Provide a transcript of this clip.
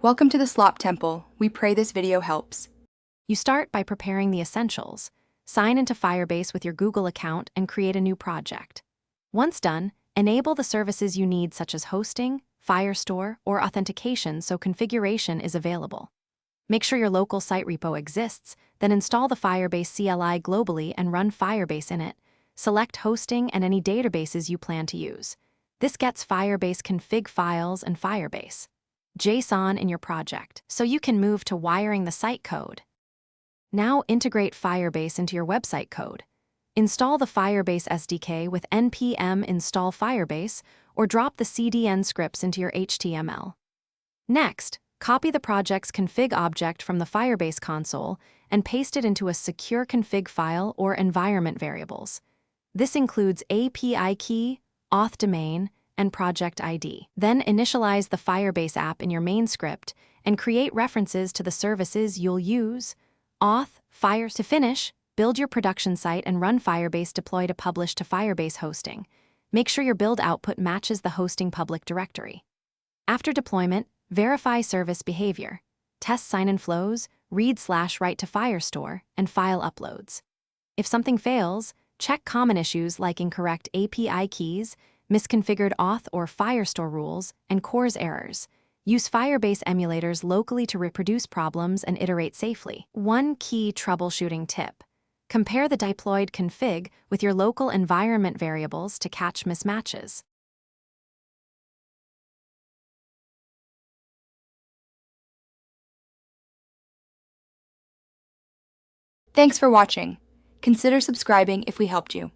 Welcome to the Slop Temple. We pray this video helps. You start by preparing the essentials. Sign into Firebase with your Google account and create a new project. Once done, enable the services you need such as hosting, Firestore, or authentication so configuration is available. Make sure your local site repo exists, then install the Firebase CLI globally and run Firebase in it. Select hosting and any databases you plan to use. This gets Firebase config files and Firebase JSON in your project, so you can move to wiring the site code. Now integrate Firebase into your website code. Install the Firebase SDK with npm install Firebase or drop the CDN scripts into your HTML. Next, copy the project's config object from the Firebase console and paste it into a secure config file or environment variables. This includes API key, auth domain, and project ID. Then initialize the Firebase app in your main script and create references to the services you'll use. Auth, Fire. To finish, build your production site and run Firebase deploy to publish to Firebase hosting. Make sure your build output matches the hosting public directory. After deployment, verify service behavior. Test sign-in flows, read/write to Firestore, and file uploads. If something fails, check common issues like incorrect API keys, misconfigured auth or Firestore rules, and CORS errors. Use Firebase emulators locally to reproduce problems and iterate safely. One key troubleshooting tip: compare the deployed config with your local environment variables to catch mismatches. Thanks for watching. Consider subscribing if we helped you.